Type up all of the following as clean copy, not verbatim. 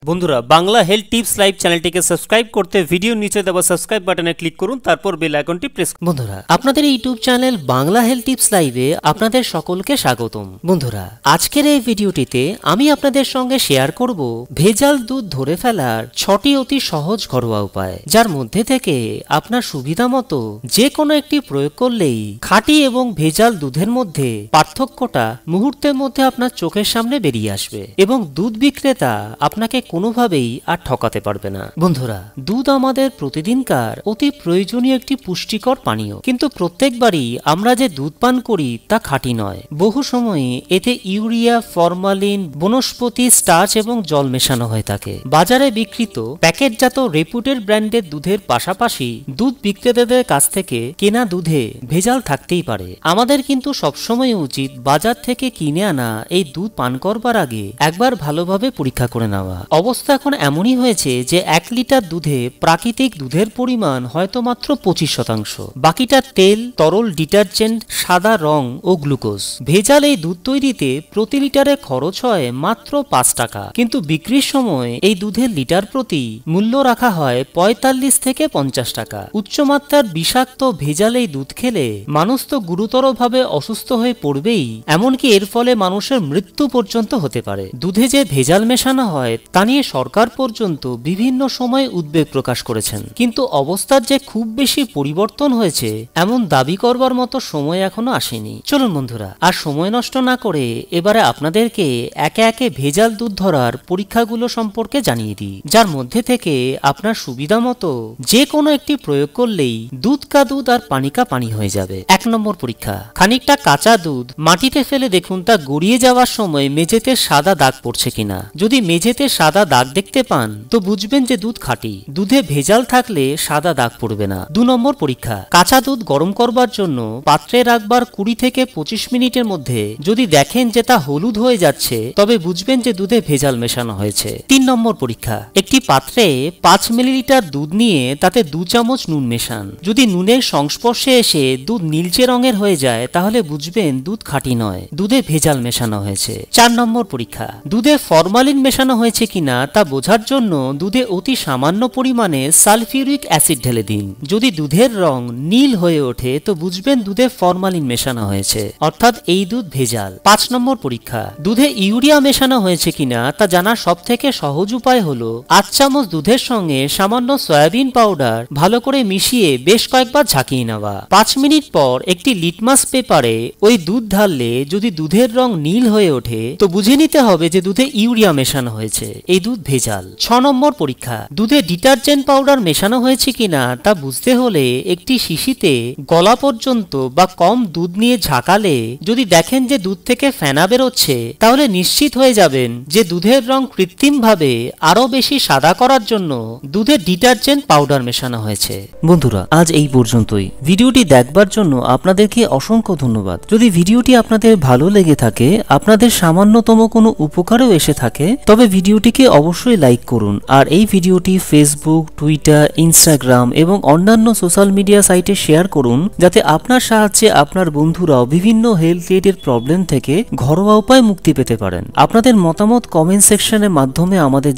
বন্ধুরা Bangla health tips live চ্যানেলটিকে subscribe করতে ভিডিওর নিচে দেওয়া সাবস্ক্রাইব বাটনে ক্লিক করুন, তারপর বেল আইকনটি প্রেস করুন। বন্ধুরা আপনাদের YouTube channel Bangla health tips লাইভে আপনাদের সকলকে স্বাগতম। বন্ধুরা আজকের এই ভিডিওটিতে আমি আপনাদের সঙ্গে শেয়ার করব ভেজাল দুধ ধরে ফেলার 6টি অতি সহজ ঘরোয়া উপায়, যার মধ্যে থেকে আপনার সুবিধা মতো যে কোনো একটি প্রয়োগ করলেই খাঁটি এবং ভেজাল দুধের মধ্যে পার্থক্যটা মুহূর্তের মধ্যে আপনার চোখের সামনে বেরিয়ে আসবে এবং দুধ বিক্রেতা আপনাকে কোনোভাবেই আর ঠকাতে পারবে না। বন্ধুরা দুধ আমাদের প্রতিদিনকার অতি প্রয়োজনীয় একটি পুষ্টিকর পানীয়, কিন্তু প্রত্যেকবারই আমরা যে দুধ পান করি তা খাঁটি নয়। বহু সময়ে এতে ইউরিয়া, ফরমালিন, বনস্পতি, স্টার্চ এবং জল মেশানো হয়ে থাকে। বাজারে বিক্রিত প্যাকেটজাত রেপুটেড ব্র্যান্ডের দুধের পাশাপাশি দুধ বিক্রেতাদের কাছ থেকে কেনা দুধে ভেজাল থাকতেই পারে। আমাদের কিন্তু সবসময় উচিত বাজার থেকে কিনে আনা এই দুধ পান করবার আগে একবার ভালোভাবে পরীক্ষা করে নেওয়া। অবস্থা এখন এমনই হয়েছে যে 1 লিটার দুধে প্রাকৃতিক দুধের পরিমাণ হয়তো মাত্র 25%, বাকিটা তেল, তরল ডিটারজেন্ট, সাদা রং ও গ্লুকোজ। ভেজাল এই দুধ তৈরিতে প্রতি লিটারে খরচ হয় মাত্র 5 টাকা, কিন্তু বিক্রির সময় এই দুধের লিটার প্রতি মূল্য রাখা হয় 45 থেকে 50 টাকা। উচ্চমাত্রার বিষাক্ত ভেজাল এই দুধ খেলে মানুষ তো গুরুতরভাবে অসুস্থ হয়ে পড়বেই, এমনকি এর ফলে মানুষের মৃত্যু পর্যন্ত হতে পারে। দুধে যে ভেজাল মেশানো হয় তা নিয়ে সরকার পর্যন্ত বিভিন্ন সময় উদ্বেগ প্রকাশ করেছেন, কিন্তু অবস্থার যে খুব বেশি পরিবর্তন হয়েছে এমন দাবি করবার মতো সময় এখনো আসেনি। চলুন বন্ধুরা আর সময় নষ্ট না করে এবারে আপনাদেরকে একে একে ভেজাল দুধ ধরার পরীক্ষাগুলো সম্পর্কে জানিয়ে দিই, যার মধ্যে থেকে আপনার সুবিধা মতো যে কোনো একটি প্রয়োগ করলেই দুধ কা দুধ আর পানি কা পানি হয়ে যাবে। 1 নম্বর পরীক্ষা, খানিকটা কাঁচা দুধ মাটিতে ফেলে দেখুন তা গড়িয়ে যাওয়ার সময় মেঝেতে সাদা দাগ পড়ছে কিনা। যদি মেঝেতে সাদা দাগ দেখতে পান তো বুঝবেন যে দুধ খাঁটি। দুধে ভেজাল থাকলে সাদা দাগ পড়বে না। 2 নম্বর পরীক্ষা, কাঁচা দুধ গরম করবার জন্য পাত্রে রাখবার 20 থেকে 25 মিনিটের মধ্যে যদি দেখেন যে তা হলুদ হয়ে যাচ্ছে তবে বুঝবেন যে দুধে ভেজাল মেশানো হয়েছে। 3 নম্বর পরীক্ষা, একটি পাত্রে 5 মিলিলিটার দুধ নিয়ে তাতে 2 চামচ নুন মেশান। যদি নুনের সংস্পর্শে এসে দুধ নীলচে রঙের হয়ে যায় তাহলে বুঝবেন দুধ খাঁটি নয়, দুধে ভেজাল মেশানো হয়েছে। 4 নম্বর পরীক্ষা, দুধে ফরমালিন মেশানো হয়েছে কিনা তা বোঝার জন্য দুধে অতি সামান্য পরিমাণে সালফিউরিক অ্যাসিড ঢেলে দিন। যদি দুধের রং নীল হয়ে ওঠে তো বুঝবেন দুধে ফরমালিন মেশানো হয়েছে, অর্থাৎ এই দুধ ভেজাল। 5 নম্বর পরীক্ষা, দুধে ইউরিয়া মেশানো হয়েছে কিনা তা জানার সব থেকে সহজ উপায় হলো 8 চামচ দুধের সঙ্গে সামান্য সয়াবিন পাউডার ভালো করে মিশিয়ে বেশ কয়েকবার ঝাঁকিয়ে নেওয়া। 5 মিনিট পর একটি লিটমাস পেপারে ওই দুধ ঢাললে যদি দুধের রং নীল হয়ে ওঠে তো বুঝে নিতে হবে যে দুধে ইউরিয়া মেশানো হয়েছে, এই দুধ ভেজাল। 6 নম্বর পরীক্ষা, দুধে ডিটারজেন্ট পাউডার মেশানো হয়েছে কিনা তা বুঝতে হলে একটি শিশিতে গলা পর্যন্ত বা কম দুধ নিয়ে ঝাঁকালে যদি দেখেন যে দুধ থেকে ফেনা বেরোচ্ছে তাহলে নিশ্চিত হয়ে যাবেন যে দুধের রং কৃত্রিমভাবে আরো বেশি সাদা করার জন্য দুধে ডিটারজেন্ট পাউডার মেশানো হয়েছে। বন্ধুরা আজ এই পর্যন্তই। ভিডিওটি দেখবার জন্য আপনাদেরকে অসংখ্য ধন্যবাদ। যদি ভিডিওটি আপনাদের ভালো লেগে থাকে, আপনাদের সামান্যতম কোনো উপকারেও এসে থাকে, তবে ভিডিওটিকে অবশ্যই লাইক করুন আর এই ভিডিওটি ফেসবুক, টুইটার, ইনস্টাগ্রাম এবং অন্যান্য সোশ্যাল মিডিয়া সাইটে শেয়ার করুন, যাতে আপনার সাহায্যে আপনার বন্ধুরাও বিভিন্ন হেলথ রিলেটেড প্রবলেম থেকে ঘরোয়া উপায় মুক্তি পেতে পারেন। আপনাদের মতামত কমেন্ট সেকশনের মাধ্যমে আমাদের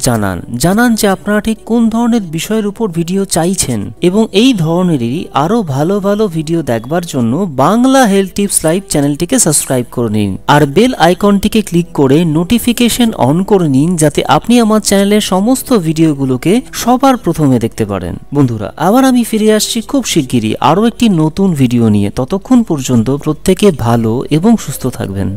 জানান যে আপনারা ঠিক কোন ধরনের বিষয়ের উপর ভিডিও চাইছেন, এবং এই ধরনেরই আরো ভালো ভালো ভিডিও দেখবার জন্য বাংলা হেলথ টিপস লাইভ চ্যানেলটিকে সাবস্ক্রাইব করে নিন আর বেল আইকনটিকে ক্লিক করে নোটিফিকেশন অন করে নিন, যাতে আপনি আমার চ্যানেলের সমস্ত ভিডিওগুলোকে সবার প্রথমে দেখতে পারেন। বন্ধুরা আবার আমি ফিরে আসছি খুব শিগগিরই আরো একটি নতুন ভিডিও নিয়ে। ততক্ষণ পর্যন্ত প্রত্যেকে ভালো এবং সুস্থ থাকবেন।